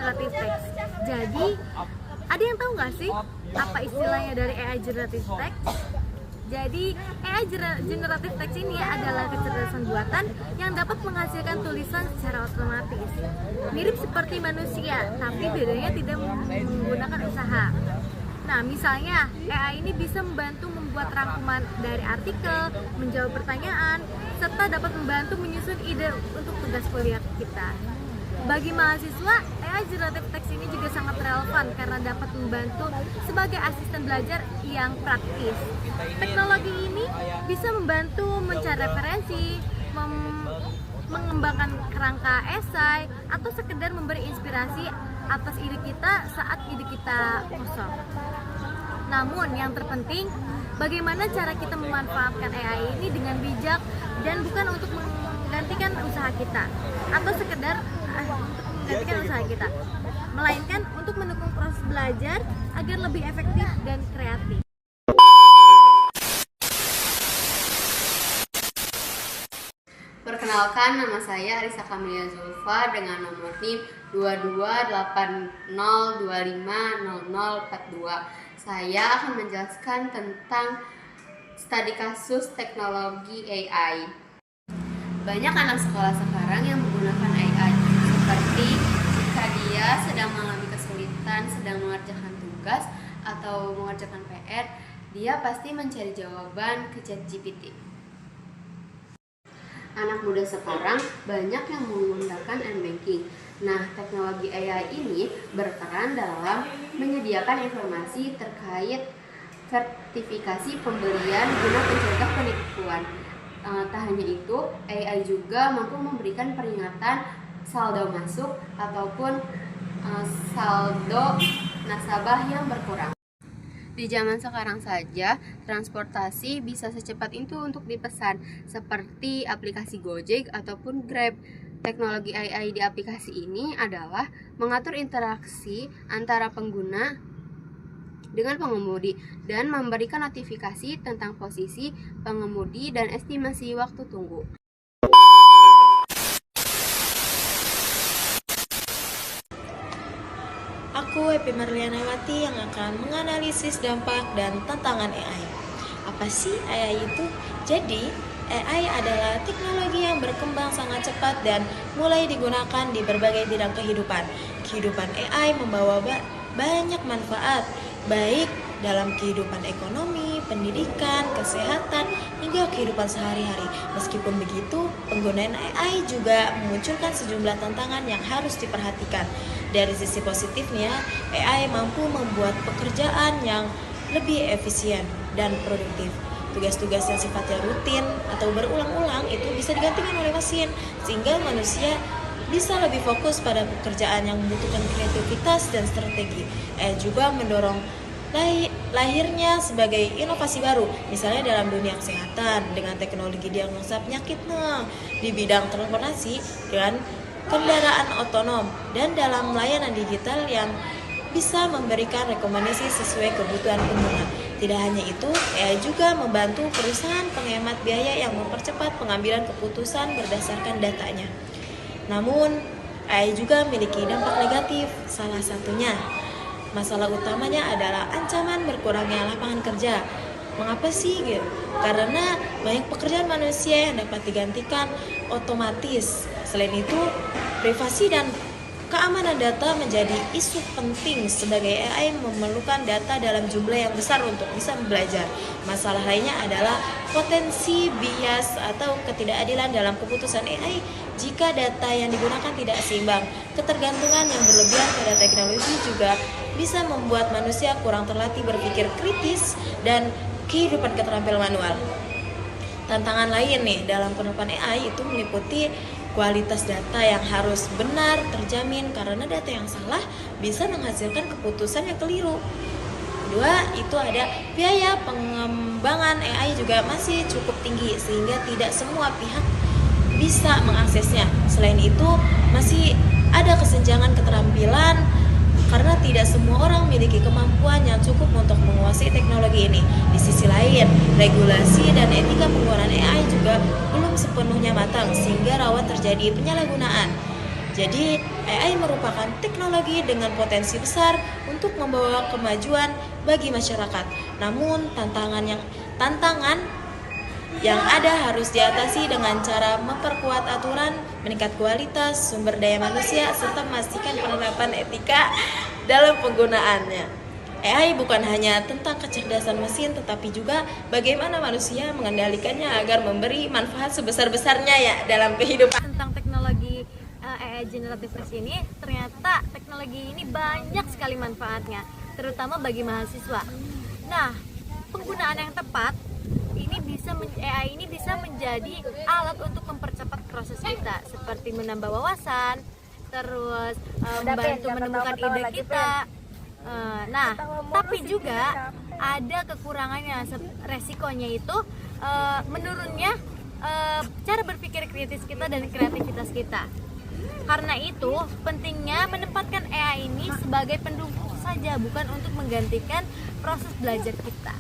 generative text. Jadi, ada yang tahu nggak sih apa istilahnya dari AI generative text? Jadi, AI generative text ini adalah kecerdasan buatan yang dapat menghasilkan tulisan secara otomatis. Mirip seperti manusia, tapi bedanya tidak menggunakan usaha. Nah, misalnya AI ini bisa membantu membuat rangkuman dari artikel, menjawab pertanyaan, serta dapat membantu menyusun ide untuk tugas kuliah kita. Bagi mahasiswa, AI generative text ini juga sangat relevan karena dapat membantu sebagai asisten belajar yang praktis. Teknologi ini bisa membantu mencari referensi, mengembangkan kerangka esai, atau sekedar memberi inspirasi atas ide kita saat ide kita kosong. Namun yang terpenting, bagaimana cara kita memanfaatkan AI ini dengan bijak dan bukan untuk menggantikan usaha kita atau sekedar menggantikan usaha kita, melainkan untuk mendukung proses belajar agar lebih efektif dan kreatif. Perkenalkan, nama saya Arisa Kamilia Zulfa dengan nomor NIM 2280250042. Saya akan menjelaskan tentang studi kasus teknologi AI. Banyak anak sekolah sekarang yang menggunakan AI, seperti jika dia sedang mengalami kesulitan, sedang mengerjakan tugas atau mengerjakan PR, dia pasti mencari jawaban ke ChatGPT. Anak muda sekarang banyak yang menggunakan m-banking. Nah, teknologi AI ini berperan dalam menyediakan informasi terkait sertifikasi pembelian guna mencegah penipuan. Tak hanya itu, AI juga mampu memberikan peringatan saldo masuk ataupun saldo nasabah yang berkurang. Di zaman sekarang saja, transportasi bisa secepat itu untuk dipesan, seperti aplikasi Gojek ataupun Grab. Teknologi AI di aplikasi ini adalah mengatur interaksi antara pengguna dengan pengemudi dan memberikan notifikasi tentang posisi pengemudi dan estimasi waktu tunggu. Aku Epi Marlianawati yang akan menganalisis dampak dan tantangan AI. Apa sih AI itu? Jadi, AI adalah teknologi yang berkembang sangat cepat dan mulai digunakan di berbagai bidang kehidupan. Kehidupan AI membawa banyak manfaat, baik dalam kehidupan ekonomi, pendidikan, kesehatan, hingga kehidupan sehari-hari. Meskipun begitu, penggunaan AI juga memunculkan sejumlah tantangan yang harus diperhatikan. Dari sisi positifnya, AI mampu membuat pekerjaan yang lebih efisien dan produktif. Tugas-tugas yang sifatnya rutin atau berulang-ulang itu bisa digantikan oleh mesin, sehingga manusia bisa lebih fokus pada pekerjaan yang membutuhkan kreativitas dan strategi. AI juga mendorong lahirnya sebagai inovasi baru, misalnya dalam dunia kesehatan dengan teknologi diagnosa penyakit, di bidang transportasi dengan kendaraan otonom, dan dalam layanan digital yang bisa memberikan rekomendasi sesuai kebutuhan pengguna. Tidak hanya itu, AI juga membantu perusahaan penghemat biaya yang mempercepat pengambilan keputusan berdasarkan datanya. Namun, AI juga memiliki dampak negatif. Salah satunya, masalah utamanya adalah ancaman berkurangnya lapangan kerja. Mengapa sih? Karena banyak pekerjaan manusia yang dapat digantikan otomatis. Selain itu, privasi dan keamanan data menjadi isu penting sebagai AI memerlukan data dalam jumlah yang besar untuk bisa belajar. Masalah lainnya adalah potensi bias atau ketidakadilan dalam keputusan AI jika data yang digunakan tidak seimbang. Ketergantungan yang berlebihan pada teknologi juga bisa membuat manusia kurang terlatih berpikir kritis dan kehidupan keterampilan manual. Tantangan lain nih dalam penerapan AI itu meliputi kualitas data yang harus benar, terjamin, karena data yang salah bisa menghasilkan keputusan yang keliru. Kedua, itu ada biaya pengembangan AI juga masih cukup tinggi sehingga tidak semua pihak bisa mengaksesnya. Selain itu, masih ada kesenjangan keterampilan karena tidak semua orang memiliki kemampuan yang cukup untuk menguasai teknologi ini. Di sisi lain, regulasi dan etika penggunaan AI juga belum sepenuhnya matang sehingga rawan terjadi penyalahgunaan. Jadi, AI merupakan teknologi dengan potensi besar untuk membawa kemajuan bagi masyarakat. Namun, tantangan yang ada harus diatasi dengan cara memperkuat aturan, meningkat kualitas sumber daya manusia, serta memastikan penerapan etika dalam penggunaannya. AI bukan hanya tentang kecerdasan mesin, tetapi juga bagaimana manusia mengendalikannya agar memberi manfaat sebesar-besarnya ya dalam kehidupan. Tentang teknologi AI generative text ini, ternyata teknologi ini banyak sekali manfaatnya, terutama bagi mahasiswa. Nah, penggunaan yang tepat AI ini bisa menjadi alat untuk mempercepat proses kita, seperti menambah wawasan, terus membantu menemukan ide kita. Nah, tapi juga ada kekurangannya, resikonya itu menurunnya cara berpikir kritis kita dan kreativitas kita. Karena itu, pentingnya menempatkan AI ini sebagai pendukung saja, bukan untuk menggantikan proses belajar kita.